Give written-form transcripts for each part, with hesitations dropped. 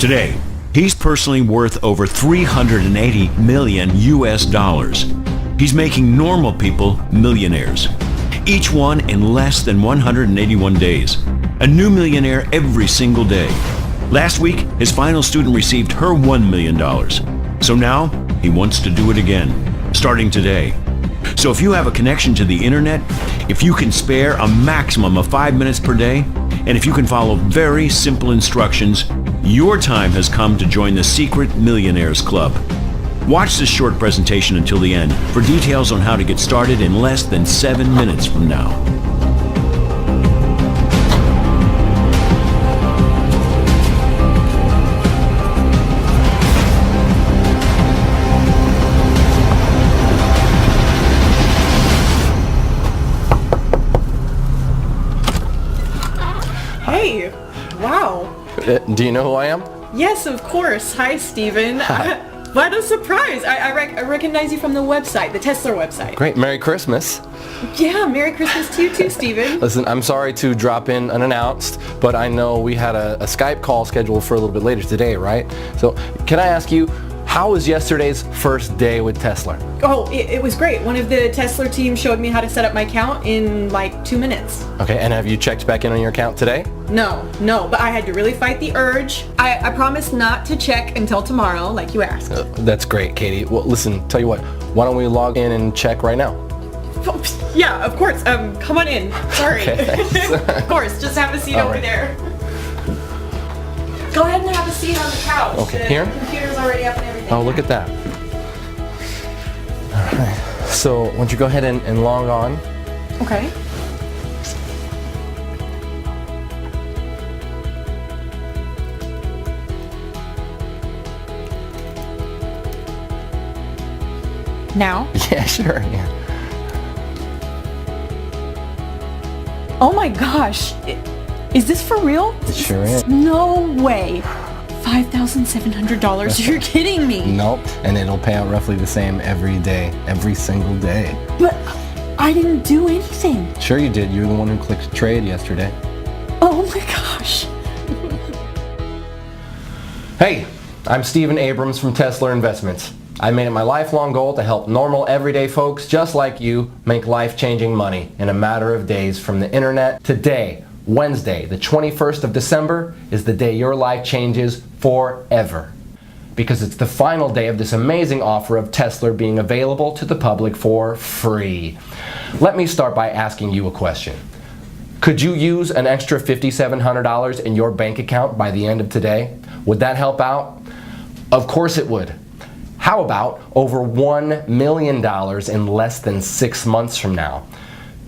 Today, he's personally worth over $380 million US. He's making normal people millionaires, each one in less than 181 days. A new millionaire every single day. Last week, his final student received her $1 million. So now, he wants to do it again, starting today. So if you have a connection to the internet, if you can spare a maximum of 5 minutes per day, and if you can follow very simple instructions, your time has come to join the Secret Millionaires Club. Watch this short presentation until the end for details on how to get started in less than 7 minutes from now. Hey, wow. Do you know who I am? Yes, of course. Hi, Steven. What a surprise. I recognize you from the website, the Tesla website. Great. Merry Christmas. Yeah, Merry Christmas to you too, Steven. Listen, I'm sorry to drop in unannounced, but I know we had a Skype call scheduled for a little bit later today, right? So can I ask you, how was yesterday's first day with Tesla? Oh, it was great. One of the Tesla team showed me how to set up my account in like 2 minutes. Okay, and have you checked back in on your account today? No, but I had to really fight the urge. I promised not to check until tomorrow, like you asked. That's great, Katie. Well, listen, tell you what, why don't we log in and check right now? Yeah, of course. Come on in. Sorry. Okay, Of course, just have a seat All over right. there. Go ahead and have a seat on the couch. Okay, The here? computer's already up and everything. Oh, look at that. All right. So, why don't you go ahead and log on? Okay. Now? Yeah, sure. Yeah. Oh my gosh. Is this for real? It sure is. No way. $5,700. You're kidding me. Nope. And it'll pay out roughly the same every day, every single day. But I didn't do anything. Sure you did. You're the one who clicked trade yesterday. Oh my gosh. Hey, I'm Steven Abrams from Tesla Investments. I made it my lifelong goal to help normal, everyday folks just like you make life-changing money in a matter of days from the internet. Today, Wednesday, the 21st of December, is the day your life changes forever. Because it's the final day of this amazing offer of Tesla being available to the public for free. Let me start by asking you a question. Could you use an extra $5,700 in your bank account by the end of today? Would that help out? Of course it would. How about over $1 million in less than 6 months from now?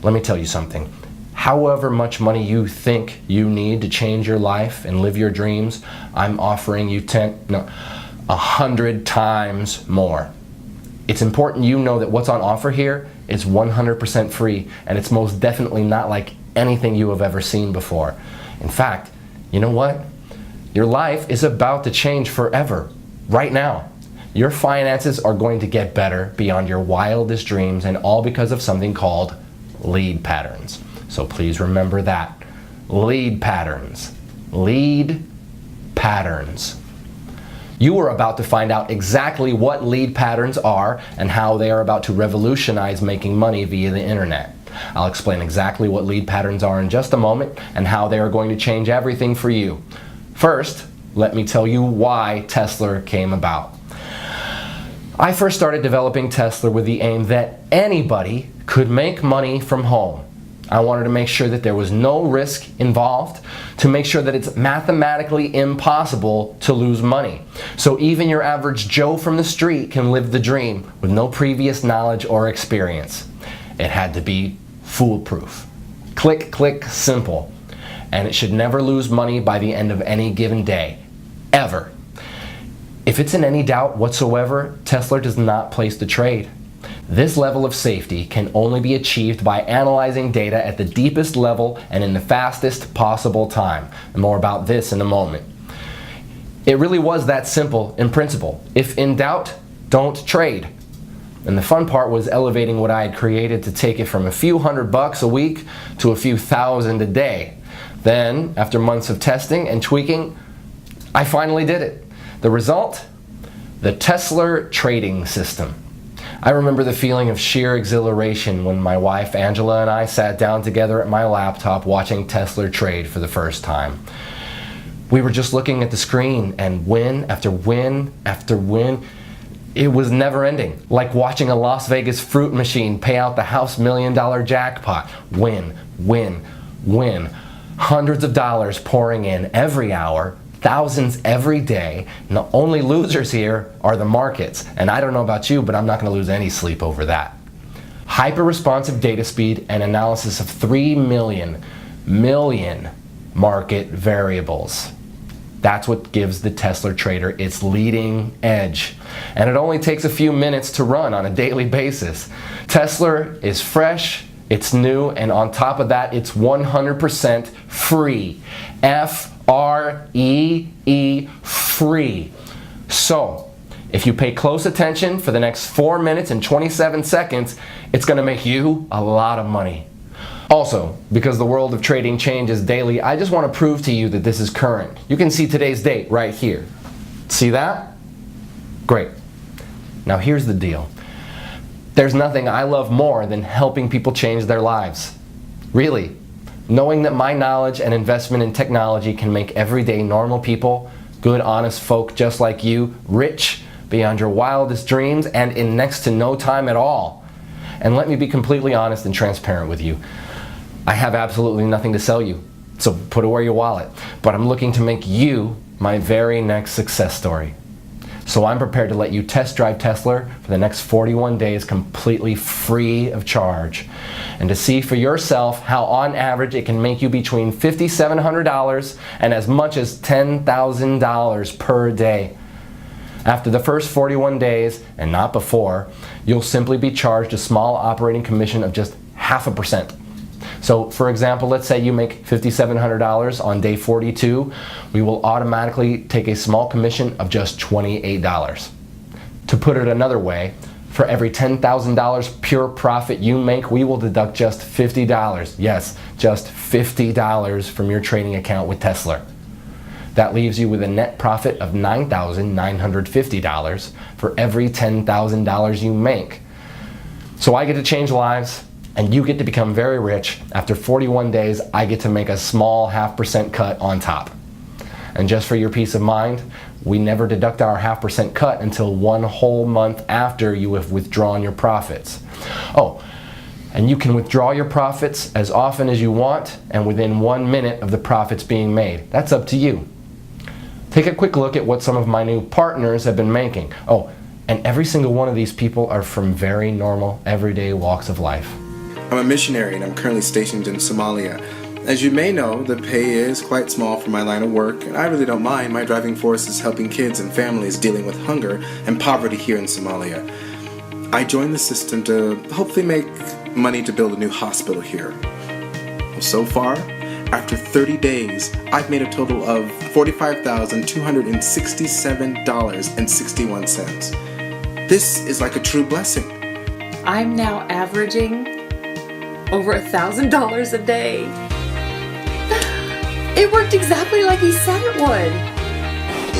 Let me tell you something. However much money you think you need to change your life and live your dreams, I'm offering you 100 times more. It's important you know that what's on offer here is 100% free, and it's most definitely not like anything you have ever seen before. In fact, you know what? Your life is about to change forever, right now. Your finances are going to get better beyond your wildest dreams, and all because of something called lead patterns. So please remember that. Lead patterns. Lead patterns. You are about to find out exactly what lead patterns are and how they are about to revolutionize making money via the internet. I'll explain exactly what lead patterns are in just a moment and how they are going to change everything for you. First, let me tell you why Tesla came about. I first started developing Tesla with the aim that anybody could make money from home. I wanted to make sure that there was no risk involved, to make sure that it's mathematically impossible to lose money. So even your average Joe from the street can live the dream with no previous knowledge or experience. It had to be foolproof. Click, click, simple. And it should never lose money by the end of any given day. Ever. If it's in any doubt whatsoever, Tesla does not place the trade. This level of safety can only be achieved by analyzing data at the deepest level and in the fastest possible time. And more about this in a moment. It really was that simple in principle. If in doubt, don't trade. And the fun part was elevating what I had created to take it from a few $100 a week to a few thousand a day. Then, after months of testing and tweaking, I finally did it. The result? The Tesla trading system. I remember the feeling of sheer exhilaration when my wife Angela and I sat down together at my laptop watching Tesla trade for the first time. We were just looking at the screen, and win after win after win. It was never ending, like watching a Las Vegas fruit machine pay out the house $1 million jackpot. Win, win, win. Hundreds of dollars pouring in every hour, thousands every day. And the only losers here are the markets. And I don't know about you, but I'm not going to lose any sleep over that. Hyper-responsive data speed and analysis of 3 million market variables. That's what gives the Tesla trader its leading edge. And it only takes a few minutes to run on a daily basis. Tesla is fresh, it's new, and on top of that, it's 100% free. F-R-E-E, free. So, if you pay close attention for the next 4 minutes and 27 seconds, it's going to make you a lot of money. Also, because the world of trading changes daily, I just want to prove to you that this is current. You can see today's date right here. See that? Great. Now here's the deal. There's nothing I love more than helping people change their lives. Really. Knowing that my knowledge and investment in technology can make everyday normal people, good, honest folk just like you, rich beyond your wildest dreams and in next to no time at all. And let me be completely honest and transparent with you. I have absolutely nothing to sell you, so put away your wallet. But I'm looking to make you my very next success story. So I'm prepared to let you test drive Tesla for the next 41 days completely free of charge. And to see for yourself how on average it can make you between $5,700 and as much as $10,000 per day. After the first 41 days, and not before, you'll simply be charged a small operating commission of just 0.5%. So for example, let's say you make $5,700 on day 42, we will automatically take a small commission of just $28. To put it another way, for every $10,000 pure profit you make, we will deduct just $50. Yes, just $50 from your trading account with Tesla. That leaves you with a net profit of $9,950 for every $10,000 you make. So I get to change lives, and you get to become very rich. After 41 days, I get to make a small 0.5% cut on top. And just for your peace of mind, we never deduct our 0.5% cut until 1 whole month after you have withdrawn your profits. Oh, and you can withdraw your profits as often as you want and within 1 minute of the profits being made. That's up to you. Take a quick look at what some of my new partners have been making. Oh, and every single one of these people are from very normal, everyday walks of life. I'm a missionary and I'm currently stationed in Somalia. As you may know, the pay is quite small for my line of work, and I really don't mind. My driving force is helping kids and families dealing with hunger and poverty here in Somalia. I joined the system to hopefully make money to build a new hospital here. Well, so far, after 30 days, I've made a total of $45,267.61. This is like a true blessing. I'm now averaging over $1,000 a day. It worked exactly like he said it would.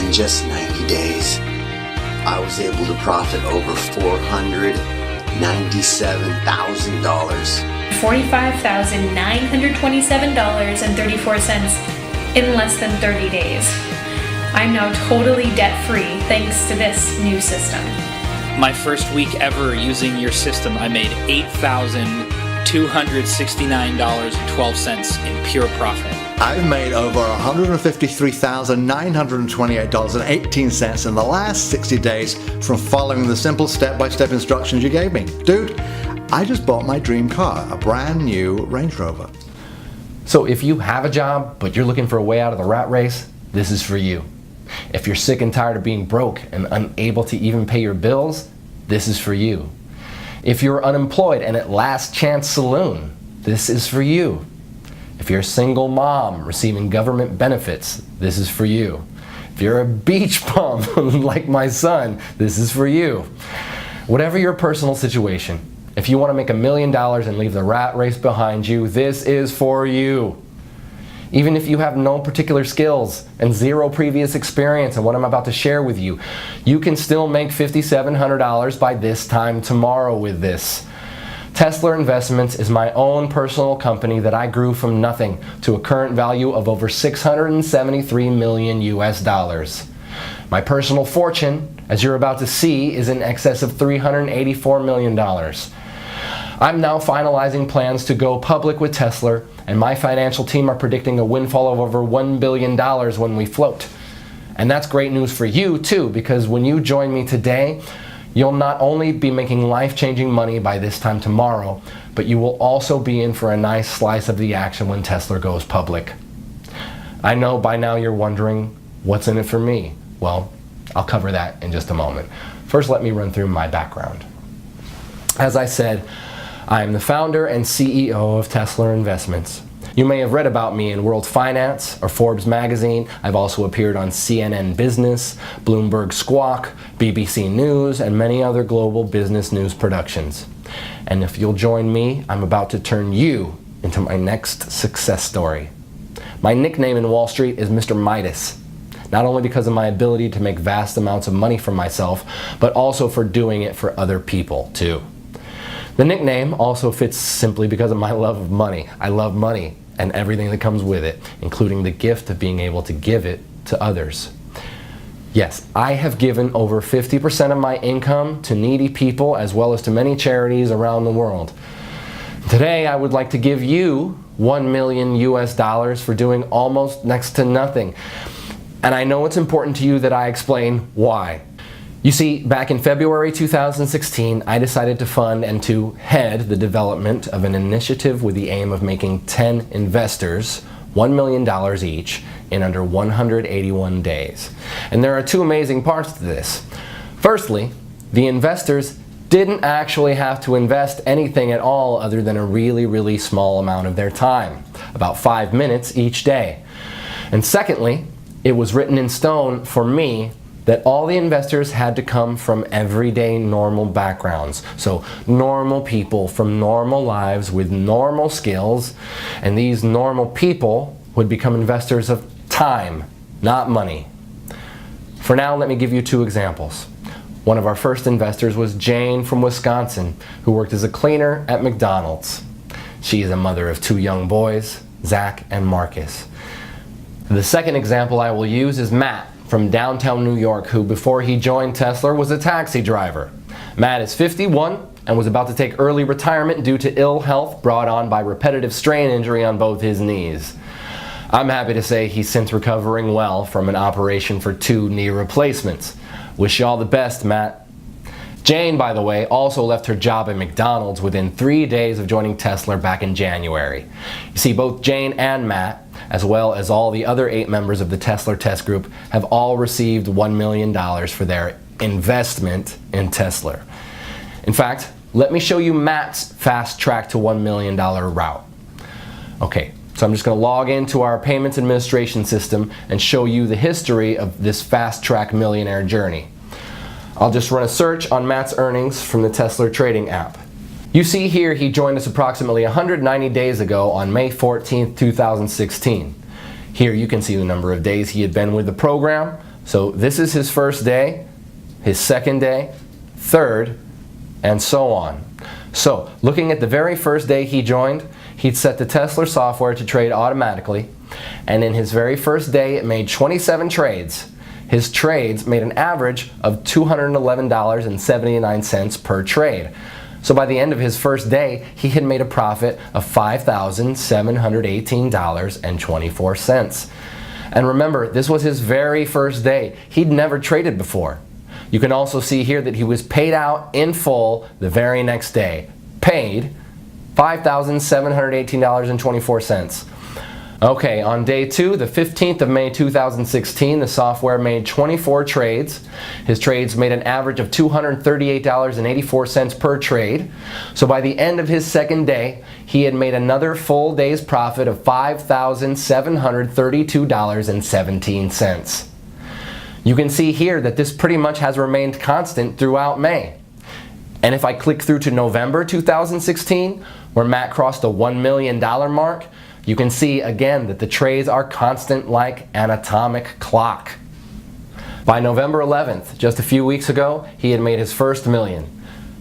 In just 90 days, I was able to profit over $497,000. $45,927.34 in less than 30 days. I'm now totally debt-free thanks to this new system. My first week ever using your system, I made $8,269.12 in pure profit. I've made over $153,928.18 in the last 60 days from following the simple step-by-step instructions you gave me. Dude, I just bought my dream car, a brand new Range Rover. So if you have a job, but you're looking for a way out of the rat race, this is for you. If you're sick and tired of being broke and unable to even pay your bills, this is for you. If you're unemployed and at Last Chance Saloon, this is for you. If you're a single mom receiving government benefits, this is for you. If you're a beach bum like my son, this is for you. Whatever your personal situation, if you want to make $1 million and leave the rat race behind you, this is for you. Even if you have no particular skills and zero previous experience in what I'm about to share with you, you can still make $5,700 by this time tomorrow with this. Tesla Investments is my own personal company that I grew from nothing to a current value of over 673 million US dollars. My personal fortune, as you're about to see, is in excess of $384 million. I'm now finalizing plans to go public with Tesla, and my financial team are predicting a windfall of over $1 billion when we float. And that's great news for you too, because when you join me today, you'll not only be making life-changing money by this time tomorrow, but you will also be in for a nice slice of the action when Tesla goes public. I know by now you're wondering, what's in it for me? Well, I'll cover that in just a moment. First, let me run through my background. As I said, I am the founder and CEO of Tesla Investments. You may have read about me in World Finance or Forbes magazine. I've also appeared on CNN Business, Bloomberg Squawk, BBC News, and many other global business news productions. And if you'll join me, I'm about to turn you into my next success story. My nickname in Wall Street is Mr. Midas, not only because of my ability to make vast amounts of money for myself, but also for doing it for other people too. The nickname also fits simply because of my love of money. I love money and everything that comes with it, including the gift of being able to give it to others. Yes, I have given over 50% of my income to needy people as well as to many charities around the world. Today, I would like to give you $1 million US dollars for doing almost next to nothing. And I know it's important to you that I explain why. You see, back in February 2016, I decided to fund and to head the development of an initiative with the aim of making 10 investors $1 million each in under 181 days. And there are two amazing parts to this. Firstly, the investors didn't actually have to invest anything at all other than a really small amount of their time, about 5 minutes each day. And secondly, it was written in stone for me that all the investors had to come from everyday normal backgrounds. So normal people from normal lives with normal skills, and these normal people would become investors of time, not money. For now, let me give you two examples. One of our first investors was Jane from Wisconsin, who worked as a cleaner at McDonald's. She is a mother of 2 young boys, Zach and Marcus. The second example I will use is Matt from downtown New York, who before he joined Tesla was a taxi driver. Matt is 51 and was about to take early retirement due to ill health brought on by repetitive strain injury on both his knees. I'm happy to say he's since recovering well from an operation for 2 knee replacements. Wish you all the best, Matt. Jane, by the way, also left her job at McDonald's within 3 days of joining Tesla back in January. You see, both Jane and Matt, as well as all the other 8 members of the Tesla Test Group, have all received $1 million for their investment in Tesla. In fact, let me show you Matt's fast track to $1 million route. Okay, so I'm just going to log into our payments administration system and show you the history of this fast track millionaire journey. I'll just run a search on Matt's earnings from the Tesla trading app. You see here he joined us approximately 190 days ago on May 14th, 2016. Here you can see the number of days he had been with the program. So this is his first day, his second day, third, and so on. So looking at the very first day he joined, he'd set the Tesla software to trade automatically, and in his very first day it made 27 trades. His trades made an average of $211.79 per trade. So by the end of his first day, he had made a profit of $5,718.24. And remember, this was his very first day. He'd never traded before. You can also see here that he was paid out in full the very next day. Paid $5,718.24. Okay, on day 2, the 15th of May 2016, the software made 24 trades. His trades made an average of $238.84 per trade. So by the end of his second day, he had made another full day's profit of $5,732.17. You can see here that this pretty much has remained constant throughout May. And if I click through to November 2016, where Matt crossed the $1 million mark, you can see again that the trades are constant like an atomic clock. By November 11th, just a few weeks ago, he had made his first million.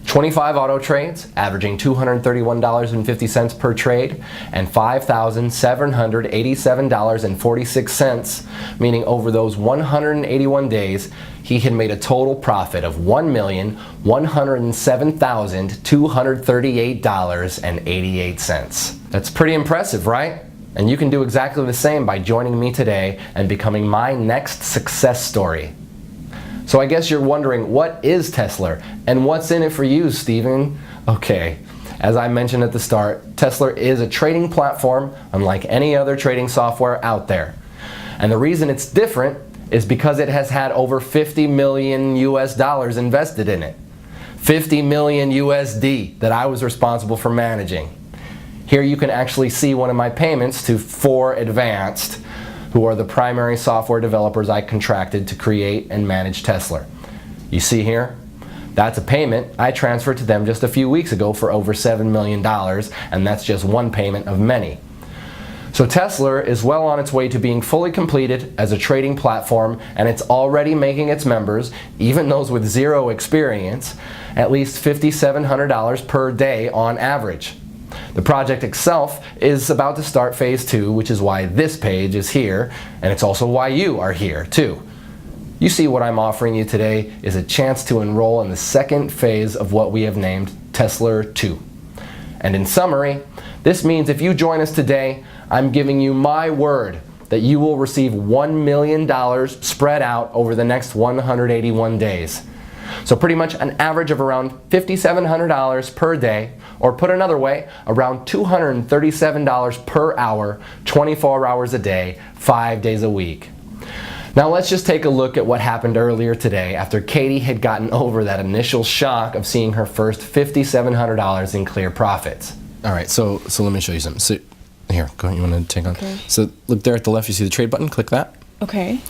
25 auto trades, averaging $231.50 per trade, and $5,787.46, meaning over those 181 days, he had made a total profit of $1,107,238.88. That's pretty impressive, right? And you can do exactly the same by joining me today and becoming my next success story. So I guess you're wondering, what is Tesla and what's in it for you, Steven? Okay, as I mentioned at the start, Tesla is a trading platform unlike any other trading software out there. And the reason it's different is because it has had over 50 million US dollars invested in it. 50 million USD that I was responsible for managing. Here you can actually see one of my payments to 4Advanced, who are the primary software developers I contracted to create and manage Tesla. You see here? That's a payment I transferred to them just a few weeks ago for over $7 million, and that's just one payment of many. So Tesla is well on its way to being fully completed as a trading platform, and it's already making its members, even those with zero experience, at least $5,700 per day on average. The project itself is about to start phase 2, which is why this page is here, and it's also why you are here too. You see, what I'm offering you today is a chance to enroll in the second phase of what we have named Tesla 2. And in summary, this means if you join us today, I'm giving you my word that you will receive $1 million spread out over the next 181 days. So pretty much an average of around $5,700 per day, or put another way, around $237 per hour, 24 hours a day, 5 days a week. Now let's just take a look at what happened earlier today after Katie had gotten over that initial shock of seeing her first $5,700 in clear profits. All right, so let me show you something. So here, go ahead, you want to take on? Okay. So look there at the left, you see the trade button, click that. Okay.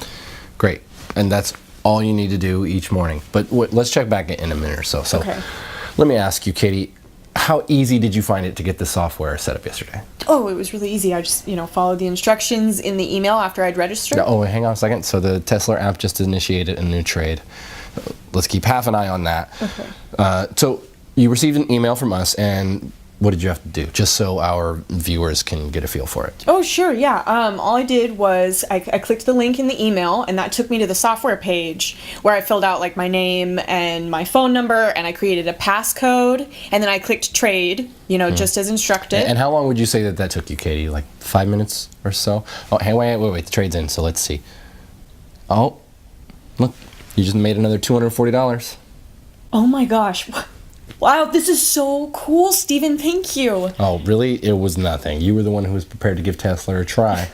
Great, and that's all you need to do each morning. But let's check back in a minute or so. So Okay. let me ask you, Katie, how easy did you find it to get the software set up yesterday? Oh, it was really easy. I just, followed the instructions in the email after I'd registered. Oh, hang on a second. So the Tesla app just initiated a new trade. Let's keep half an eye on that. Okay. So you received an email from us, and what did you have to do, just so our viewers can get a feel for it? Oh, sure, yeah. All I did was I clicked the link in the email, and that took me to the software page where I filled out like my name and my phone number, and I created a passcode, and then I clicked trade, just as instructed. And how long would you say that took you, Katie? Like 5 minutes or so? Oh, hey, wait, the trade's in, so let's see. Oh, look, you just made another $240. Oh my gosh. Wow, this is so cool, Steven. Thank you. Oh, really? It was nothing. You were the one who was prepared to give Tesla a try.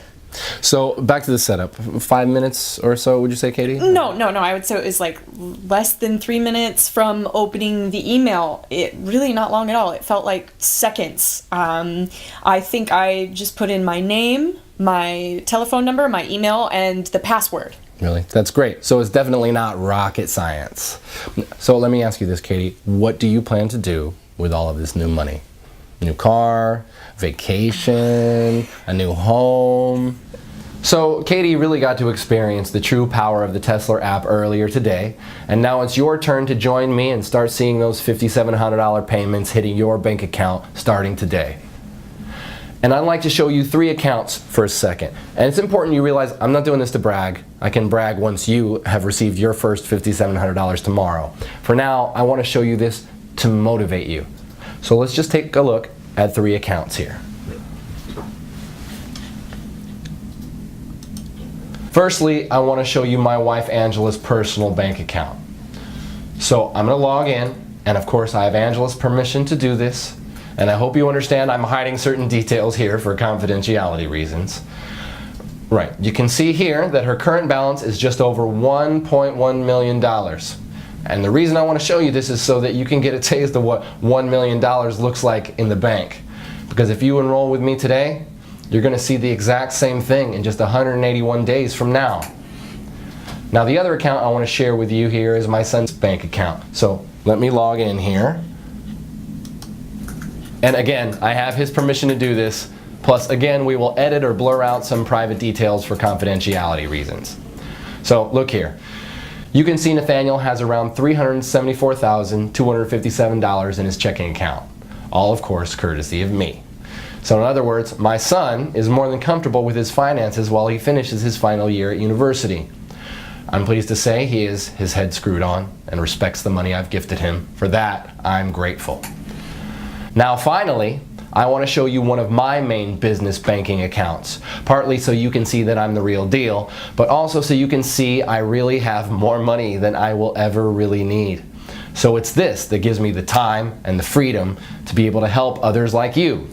So, back to the setup. 5 minutes or so, would you say, Katie? No. I would say it was like less than 3 minutes from opening the email. It really not long at all. It felt like seconds. I think I just put in my name, my telephone number, my email, and the password. Really? That's great. So it's definitely not rocket science. So let me ask you this, Katie. What do you plan to do with all of this new money? New car, vacation, a new home? So Katie really got to experience the true power of the Tesla app earlier today, and now it's your turn to join me and start seeing those $5,700 payments hitting your bank account starting today. And I'd like to show you 3 accounts for a second. And it's important you realize I'm not doing this to brag. I can brag once you have received your first $5,700 tomorrow. For now, I want to show you this to motivate you. So let's just take a look at 3 accounts here. Firstly, I want to show you my wife Angela's personal bank account. So I'm going to log in, and of course I have Angela's permission to do this. And I hope you understand I'm hiding certain details here for confidentiality reasons. Right, you can see here that her current balance is just over $1.1 million. And the reason I want to show you this is so that you can get a taste of what $1 million looks like in the bank. Because if you enroll with me today, you're going to see the exact same thing in just 181 days from now. Now the other account I want to share with you here is my son's bank account. So let me log in here. And again, I have his permission to do this. Plus, again, we will edit or blur out some private details for confidentiality reasons. So, look here. You can see Nathaniel has around $374,257 in his checking account. All, of course, courtesy of me. So in other words, my son is more than comfortable with his finances while he finishes his final year at university. I'm pleased to say he has his head screwed on and respects the money I've gifted him. For that, I'm grateful. Now finally, I want to show you one of my main business banking accounts, partly so you can see that I'm the real deal, but also so you can see I really have more money than I will ever really need. So it's this that gives me the time and the freedom to be able to help others like you.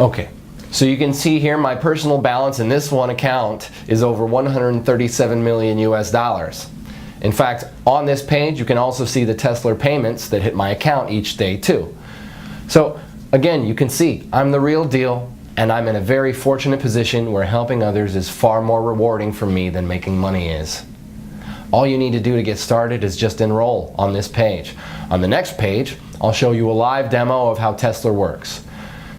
Okay, so you can see here my personal balance in this one account is over 137 million US dollars. In fact, on this page you can also see the Tesla payments that hit my account each day too. So again, you can see I'm the real deal, and I'm in a very fortunate position where helping others is far more rewarding for me than making money is. All you need to do to get started is just enroll on this page. On the next page, I'll show you a live demo of how Tesla works.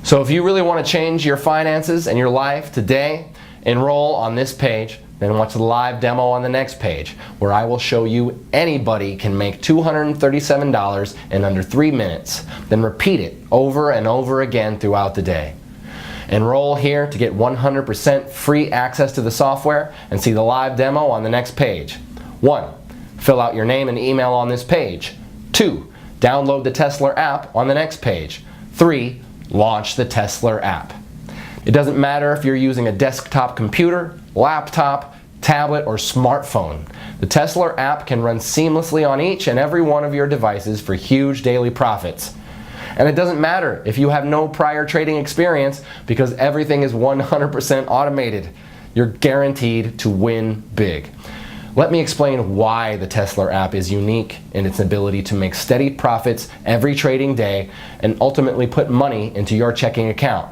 So if you really want to change your finances and your life today, enroll on this page, then watch the live demo on the next page, where I will show you anybody can make $237 in under 3 minutes, then repeat it over and over again throughout the day. Enroll here to get 100% free access to the software and see the live demo on the next page. 1. Fill out your name and email on this page. 2. Download the Tesla app on the next page. 3. Launch the Tesla app. It doesn't matter if you're using a desktop computer, laptop, tablet, or smartphone. The Tesla app can run seamlessly on each and every one of your devices for huge daily profits. And it doesn't matter if you have no prior trading experience, because everything is 100% automated. You're guaranteed to win big. Let me explain why the Tesla app is unique in its ability to make steady profits every trading day and ultimately put money into your checking account.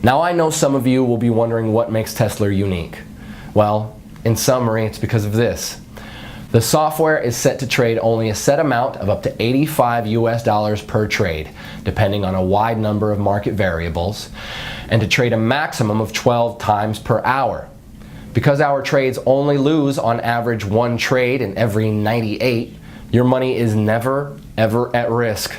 Now I know some of you will be wondering what makes Tesla unique. Well, in summary, it's because of this. The software is set to trade only a set amount of up to $85 US per trade, depending on a wide number of market variables, and to trade a maximum of 12 times per hour. Because our trades only lose on average 1 trade in every 98, your money is never, ever at risk.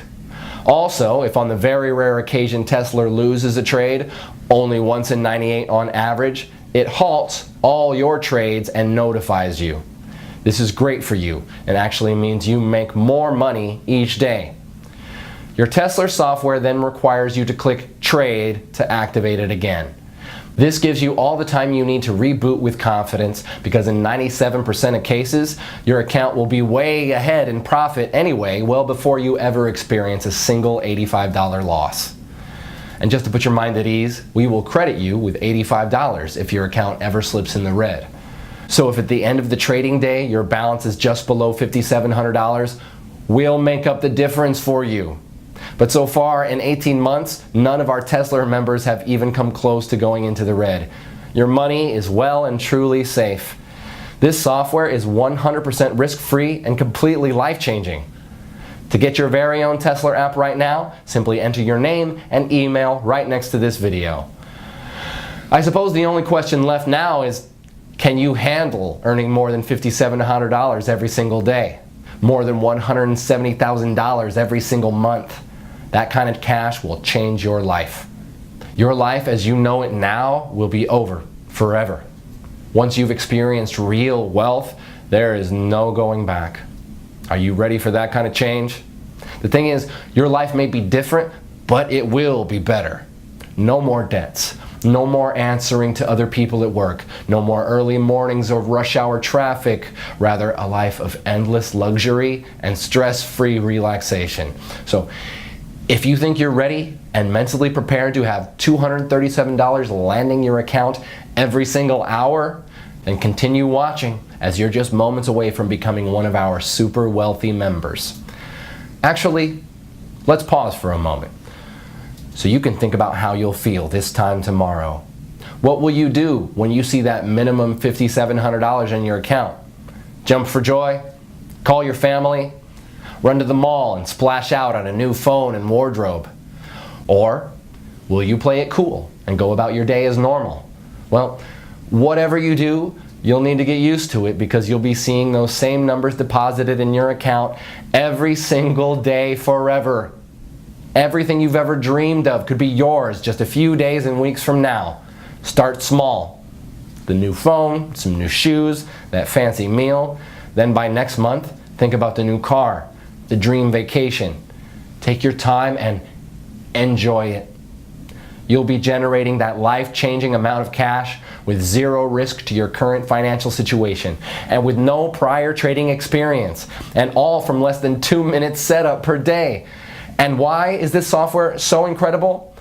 Also, if on the very rare occasion Tesla loses a trade, only once in 98 on average, it halts all your trades and notifies you. This is great for you and actually means you make more money each day. Your Tesla software then requires you to click Trade to activate it again. This gives you all the time you need to reboot with confidence, because in 97% of cases, your account will be way ahead in profit anyway, well before you ever experience a single $85 loss. And just to put your mind at ease, we will credit you with $85 if your account ever slips in the red. So if at the end of the trading day your balance is just below $5,700, we'll make up the difference for you. But so far, in 18 months, none of our Tesla members have even come close to going into the red. Your money is well and truly safe. This software is 100% risk-free and completely life-changing. To get your very own Tesla app right now, simply enter your name and email right next to this video. I suppose the only question left now is, can you handle earning more than $5,700 every single day? More than $170,000 every single month? That kind of cash will change your life. Your life as you know it now will be over forever. Once you've experienced real wealth, there is no going back. Are you ready for that kind of change? The thing is, your life may be different, but it will be better. No more debts. No more answering to other people at work. No more early mornings or rush hour traffic. Rather, a life of endless luxury and stress-free relaxation. So, if you think you're ready and mentally prepared to have $237 landing your account every single hour, then continue watching, as you're just moments away from becoming one of our super wealthy members. Actually, let's pause for a moment so you can think about how you'll feel this time tomorrow. What will you do when you see that minimum $5,700 in your account? Jump for joy? Call your family? Run to the mall and splash out on a new phone and wardrobe? Or will you play it cool and go about your day as normal? Well, whatever you do, you'll need to get used to it because you'll be seeing those same numbers deposited in your account every single day forever. Everything you've ever dreamed of could be yours just a few days and weeks from now. Start small. The new phone, some new shoes, that fancy meal. Then by next month, think about the new car, the dream vacation. Take your time and enjoy it. You'll be generating that life-changing amount of cash with zero risk to your current financial situation and with no prior trading experience, and all from less than 2 minutes setup per day. And why is this software so incredible?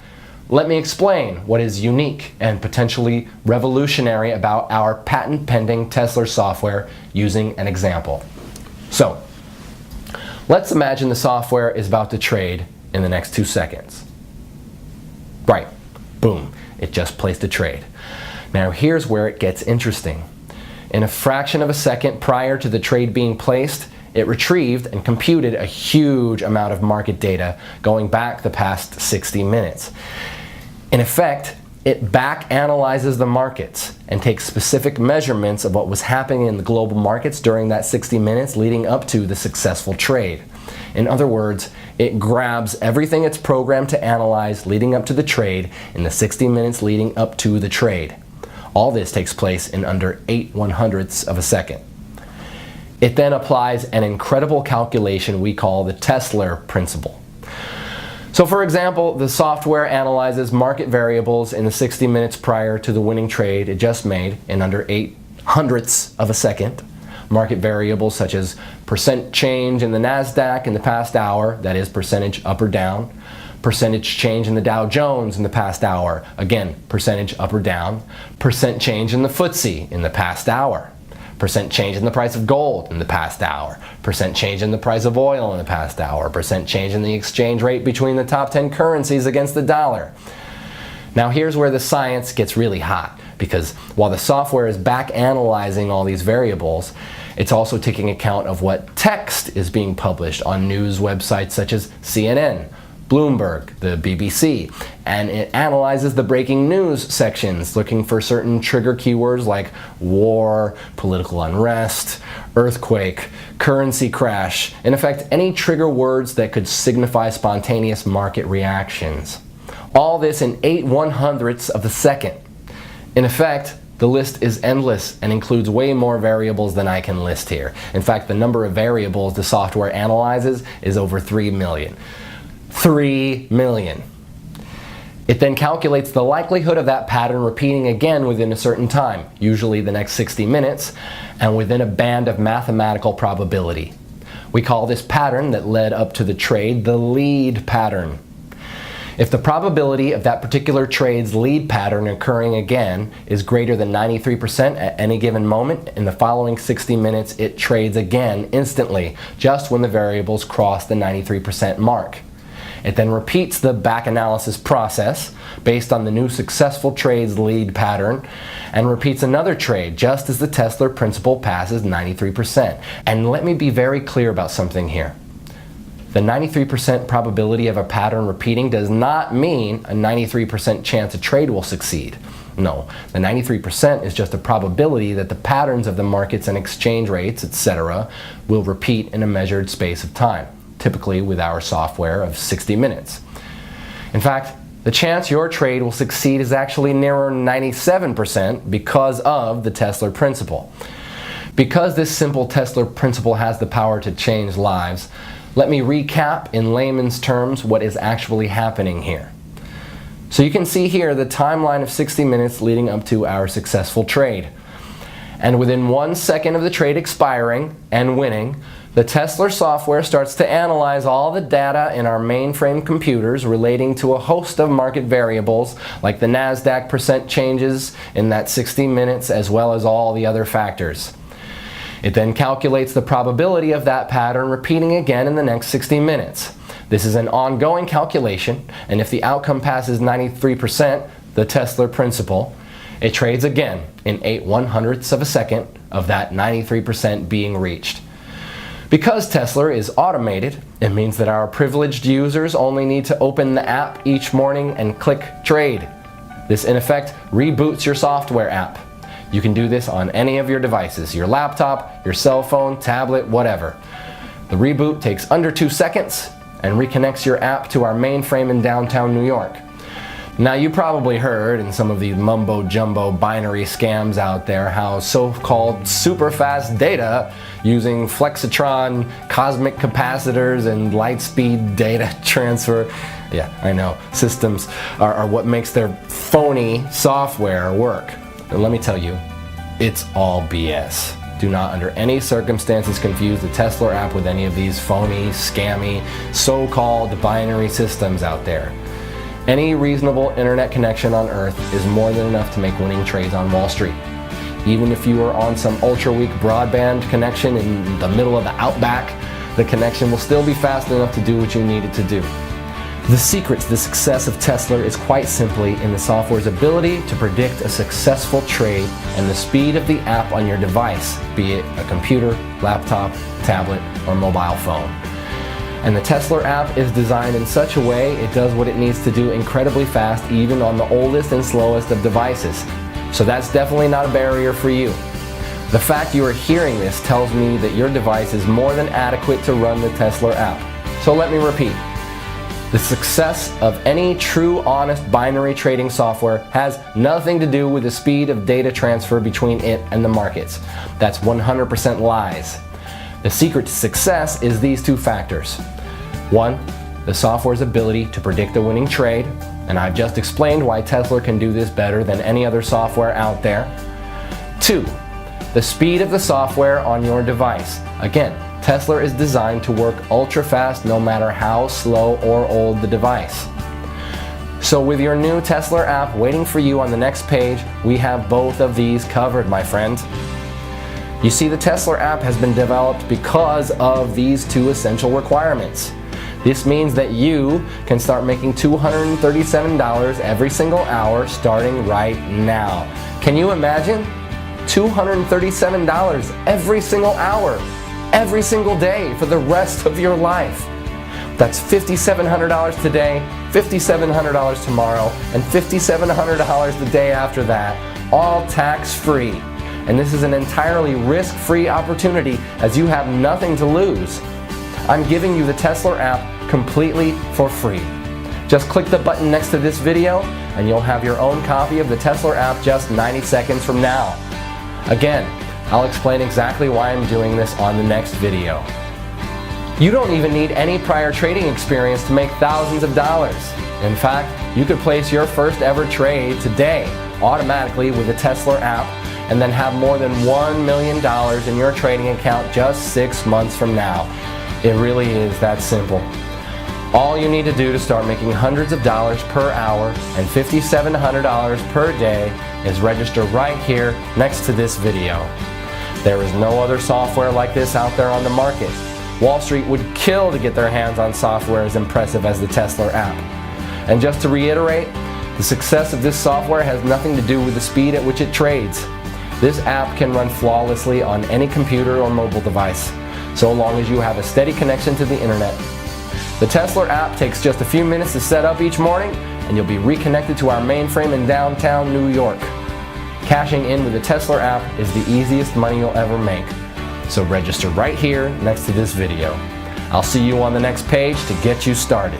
Let me explain what is unique and potentially revolutionary about our patent-pending Tesla software using an example. So, let's imagine the software is about to trade in the next 2 seconds. Right, boom, it just placed a trade. Now here's where it gets interesting. In a fraction of a second prior to the trade being placed, it retrieved and computed a huge amount of market data going back the past 60 minutes. In effect, it back analyzes the markets and takes specific measurements of what was happening in the global markets during that 60 minutes leading up to the successful trade. In other words, it grabs everything it's programmed to analyze leading up to the trade in the 60 minutes leading up to the trade. All this takes place in under 8/100ths of a second. It then applies an incredible calculation we call the Tesla principle. So for example, the software analyzes market variables in the 60 minutes prior to the winning trade it just made in under 8/100ths of a second. Market variables such as percent change in the NASDAQ in the past hour, that is percentage up or down, percentage change in the Dow Jones in the past hour, again percentage up or down, percent change in the FTSE in the past hour, percent change in the price of gold in the past hour, percent change in the price of oil in the past hour, percent change in the exchange rate between the top 10 currencies against the dollar. Now here's where the science gets really hot, because while the software is back analyzing all these variables, it's also taking account of what text is being published on news websites such as CNN, Bloomberg, the BBC, and it analyzes the breaking news sections looking for certain trigger keywords like war, political unrest, earthquake, currency crash, in effect any trigger words that could signify spontaneous market reactions. All this in 8/100ths of a second. In effect, the list is endless and includes way more variables than I can list here. In fact, the number of variables the software analyzes is over 3 million. 3 million. It then calculates the likelihood of that pattern repeating again within a certain time, usually the next 60 minutes, and within a band of mathematical probability. We call this pattern that led up to the trade the lead pattern. If the probability of that particular trade's lead pattern occurring again is greater than 93% at any given moment, in the following 60 minutes it trades again instantly, just when the variables cross the 93% mark. It then repeats the back analysis process based on the new successful trade's lead pattern and repeats another trade just as the Tesla principle passes 93%. And let me be very clear about something here. The 93% probability of a pattern repeating does not mean a 93% chance a trade will succeed. No, the 93% is just a probability that the patterns of the markets and exchange rates, etc., will repeat in a measured space of time, typically with our software of 60 minutes. In fact, the chance your trade will succeed is actually nearer 97% because of the Tesla principle. Because this simple Tesla principle has the power to change lives, let me recap in layman's terms what is actually happening here. So you can see here the timeline of 60 minutes leading up to our successful trade. And within 1 second of the trade expiring and winning, the Tesla software starts to analyze all the data in our mainframe computers relating to a host of market variables like the NASDAQ percent changes in that 60 minutes as well as all the other factors. It then calculates the probability of that pattern repeating again in the next 60 minutes. This is an ongoing calculation, and if the outcome passes 93%, the Tesla principle, it trades again in 8/100ths of a second of that 93% being reached. Because Tesla is automated, it means that our privileged users only need to open the app each morning and click trade. This in effect reboots your software app. You can do this on any of your devices, your laptop, your cell phone, tablet, whatever. The reboot takes under 2 seconds and reconnects your app to our mainframe in downtown New York. Now you probably heard in some of these mumbo-jumbo binary scams out there how so-called super fast data using flexitron, cosmic capacitors, and light-speed data transfer, yeah, I know, systems are what makes their phony software work. And let me tell you, it's all BS. Do not under any circumstances confuse the Tesla app with any of these phony, scammy, so-called binary systems out there. Any reasonable internet connection on Earth is more than enough to make winning trades on Wall Street. Even if you are on some ultra-weak broadband connection in the middle of the outback, the connection will still be fast enough to do what you need it to do. The secret to the success of Tesla is quite simply in the software's ability to predict a successful trade and the speed of the app on your device, be it a computer, laptop, tablet, or mobile phone. And the Tesla app is designed in such a way it does what it needs to do incredibly fast even on the oldest and slowest of devices. So that's definitely not a barrier for you. The fact you are hearing this tells me that your device is more than adequate to run the Tesla app. So let me repeat. The success of any true, honest binary trading software has nothing to do with the speed of data transfer between it and the markets. That's 100% lies. The secret to success is these 2 factors. 1, the software's ability to predict a winning trade, and I've just explained why Tesla can do this better than any other software out there. 2, the speed of the software on your device. Again, Tesla is designed to work ultra fast no matter how slow or old the device. So with your new Tesla app waiting for you on the next page, we have both of these covered, my friend. You see, the Tesla app has been developed because of these 2 essential requirements. This means that you can start making $237 every single hour starting right now. Can you imagine? $237 every single hour, every single day for the rest of your life. That's $5,700 today, $5,700 tomorrow, and $5,700 the day after that, all tax-free. And this is an entirely risk-free opportunity as you have nothing to lose. I'm giving you the Tesla app completely for free. Just click the button next to this video and you'll have your own copy of the Tesla app just 90 seconds from now. Again, I'll explain exactly why I'm doing this on the next video. You don't even need any prior trading experience to make thousands of dollars. In fact, you could place your first ever trade today automatically with the Tesla app and then have more than $1 million in your trading account just 6 months from now. It really is that simple. All you need to do to start making hundreds of dollars per hour and $5,700 per day is register right here next to this video. There is no other software like this out there on the market. Wall Street would kill to get their hands on software as impressive as the Tesla app. And just to reiterate, the success of this software has nothing to do with the speed at which it trades. This app can run flawlessly on any computer or mobile device, so long as you have a steady connection to the internet. The Tesla app takes just a few minutes to set up each morning, and you'll be reconnected to our mainframe in downtown New York. Cashing in with the Tesla app is the easiest money you'll ever make. So register right here next to this video. I'll see you on the next page to get you started.